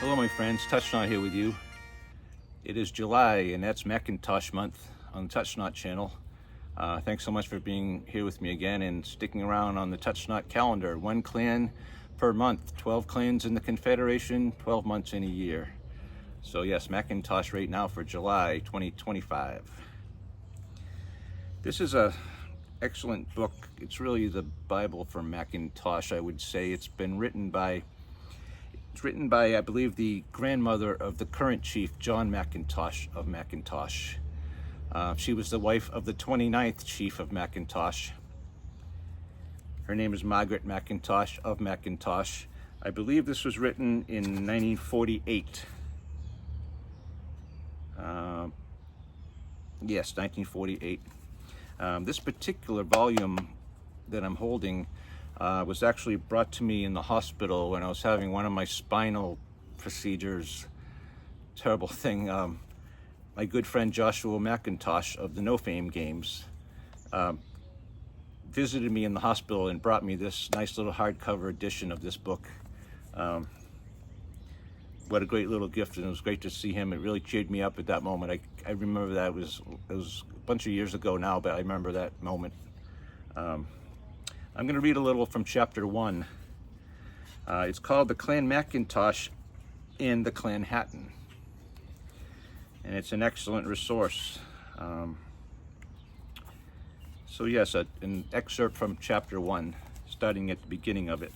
Hello my friends, Touchknot here with you. It is July and that's Mackintosh month on the Touchknot channel. Thanks so much for being here with me again and sticking around on the Touchknot calendar. 1 clan per month, 12 clans in the Confederation, 12 months in a year. So yes, Mackintosh right now for July 2025. This is a excellent book. It's really the Bible for Mackintosh, I would say. It's written by, I believe, the grandmother of the current chief, John Mackintosh of Mackintosh. She was the wife of the 29th chief of Mackintosh. Her name is Margaret Mackintosh of Mackintosh. I believe this was written in 1948. Yes, 1948. This particular volume that I'm holding was actually brought to me in the hospital when I was having one of my spinal procedures. Terrible thing. My good friend Joshua Mackintosh of the No Fame Games visited me in the hospital and brought me this nice little hardcover edition of this book. What a great little gift, and it was great to see him. It really cheered me up at that moment. I remember that. It was a bunch of years ago now, but I remember that moment. I'm going to read a little from chapter 1. It's called The Clan Mackintosh and the Clan Hatton. And it's an excellent resource. So yes, an excerpt from chapter 1, starting at the beginning of it.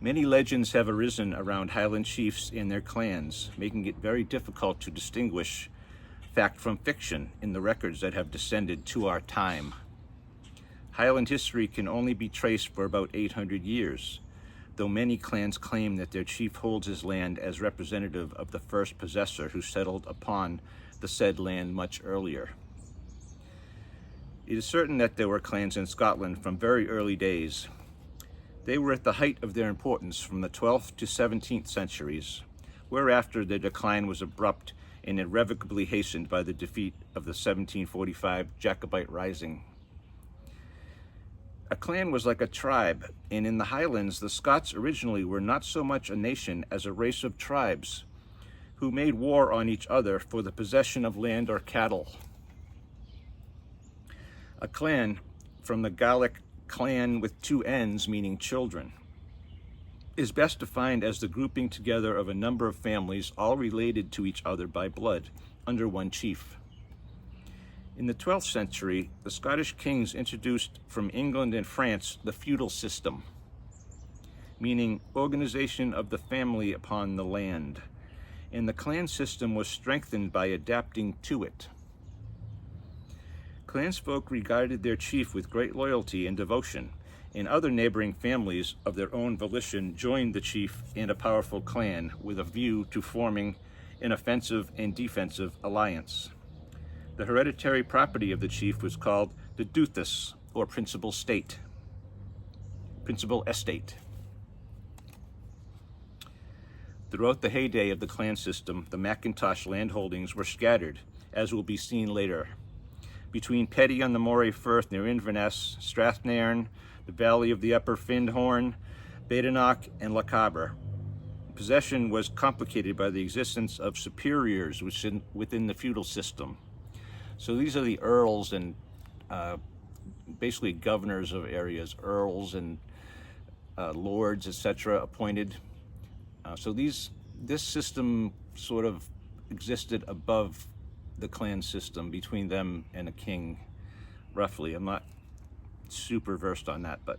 Many legends have arisen around Highland chiefs and their clans, making it very difficult to distinguish fact from fiction in the records that have descended to our time. Highland history can only be traced for about 800 years, though many clans claim that their chief holds his land as representative of the first possessor who settled upon the said land much earlier. It is certain that there were clans in Scotland from very early days. They were at the height of their importance from the 12th to 17th centuries, whereafter their decline was abrupt and irrevocably hastened by the defeat of the 1745 Jacobite Rising. A clan was like a tribe, and in the Highlands the Scots originally were not so much a nation as a race of tribes who made war on each other for the possession of land or cattle. A clan, from the Gaelic clan with 2 N's meaning children, is best defined as the grouping together of a number of families all related to each other by blood under one chief. In the 12th century, the Scottish kings introduced from England and France the feudal system, meaning organization of the family upon the land, and the clan system was strengthened by adapting to it. Clansfolk regarded their chief with great loyalty and devotion, and other neighboring families of their own volition joined the chief and a powerful clan with a view to forming an offensive and defensive alliance. The hereditary property of the chief was called the duthus, or principal estate. Throughout the heyday of the clan system, the Mackintosh landholdings were scattered, as will be seen later. Between Petty on the Moray Firth near Inverness, Strathnairn, the valley of the Upper Findhorn, Badenoch, and Lochaber, possession was complicated by the existence of superiors within the feudal system. So these are the earls and basically governors of areas, earls and lords, etc., appointed. So this system sort of existed above the clan system, between them and a king, roughly. I'm not super versed on that, but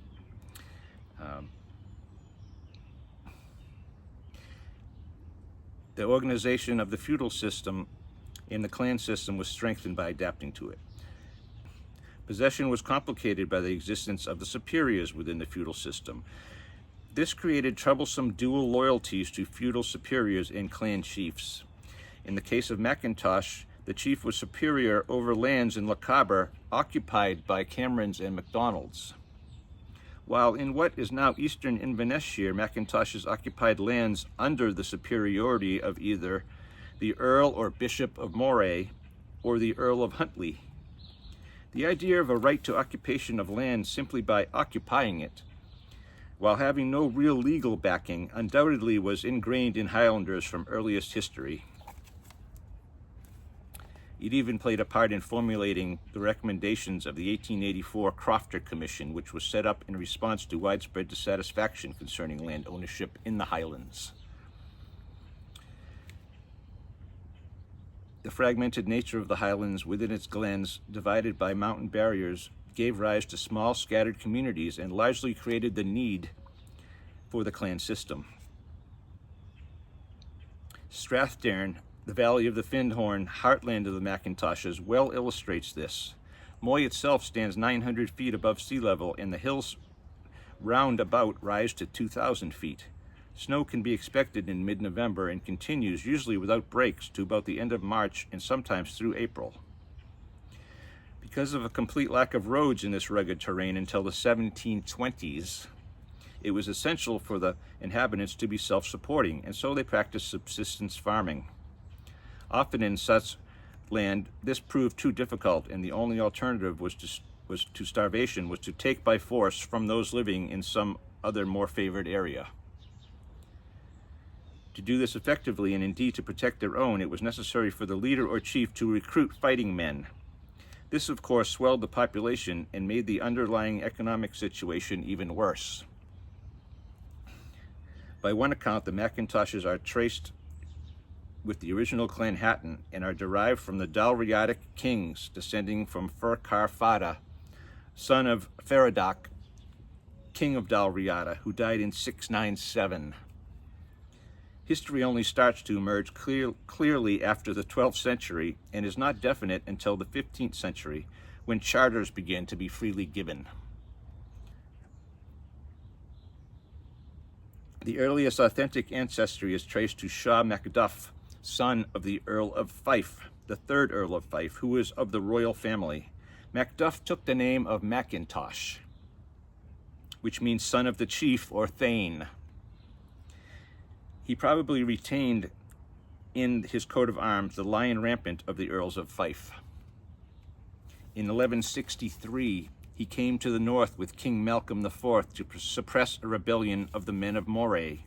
the organization of the feudal system and the clan system was strengthened by adapting to it. Possession was complicated by the existence of the superiors within the feudal system. This created troublesome dual loyalties to feudal superiors and clan chiefs. In the case of Mackintosh, the chief was superior over lands in Lochaber occupied by Camerons and MacDonalds, while in what is now eastern Inverness-shire, Mackintosh's occupied lands under the superiority of either the Earl or Bishop of Moray or the Earl of Huntly. The idea of a right to occupation of land simply by occupying it while having no real legal backing, undoubtedly was ingrained in Highlanders from earliest history. It even played a part in formulating the recommendations of the 1884 Crofter Commission, which was set up in response to widespread dissatisfaction concerning land ownership in the Highlands. The fragmented nature of the Highlands within its glens, divided by mountain barriers, gave rise to small scattered communities and largely created the need for the clan system. Strathdairn, the valley of the Findhorn, heartland of the Mackintoshes, well illustrates this. Moy itself stands 900 feet above sea level, and the hills round about rise to 2,000 feet. Snow can be expected in mid-November and continues, usually without breaks, to about the end of March and sometimes through April. Because of a complete lack of roads in this rugged terrain until the 1720s, it was essential for the inhabitants to be self-supporting, and so they practiced subsistence farming. Often in such land, this proved too difficult, and the only alternative was to starvation, was to take by force from those living in some other more favored area. To do this effectively, and indeed to protect their own, it was necessary for the leader or chief to recruit fighting men. This, of course, swelled the population and made the underlying economic situation even worse. By one account, the Mackintoshes are traced with the original Clan Chattan and are derived from the Dalriadic kings, descending from Ferchar Fada, son of Feradach, king of Dalriada, who died in 697. History only starts to emerge clearly after the 12th century and is not definite until the 15th century, when charters began to be freely given. The earliest authentic ancestry is traced to Shaw Macduff, son of the Earl of Fife, the third Earl of Fife, who was of the royal family. Macduff took the name of Mackintosh, which means son of the chief or thane. He probably retained in his coat of arms the lion rampant of the Earls of Fife. In 1163, he came to the north with King Malcolm IV to suppress a rebellion of the men of Moray.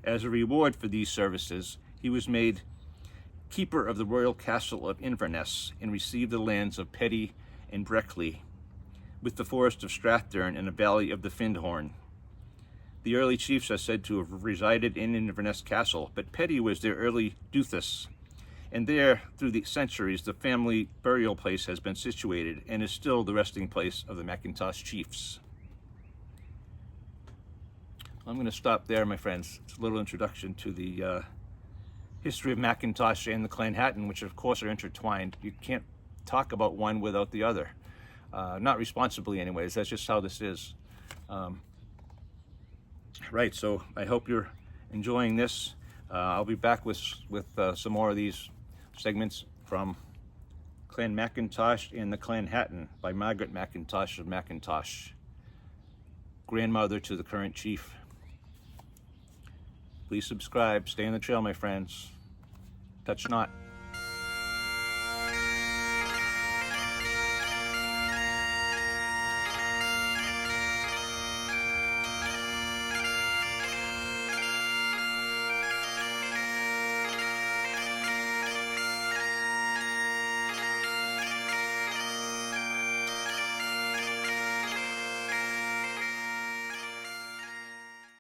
As a reward for these services, he was made keeper of the royal castle of Inverness and received the lands of Petty and Breckley, with the forest of Strathdairn and the valley of the Findhorn. The early chiefs are said to have resided in Inverness Castle, but Petty was their early duthus, and there, through the centuries, the family burial place has been situated and is still the resting place of the Mackintosh chiefs. I'm going to stop there, my friends. It's a little introduction to the history of Mackintosh and the Clan Chattan, which of course are intertwined. You can't talk about one without the other. Not responsibly anyways, that's just how this is. Right, so I hope you're enjoying this. I'll be back with some more of these segments from Clan Mackintosh and the Clan Chattan by Margaret Mackintosh of Mackintosh, grandmother to the current chief. Please subscribe. Stay on the trail, my friends. Touch not.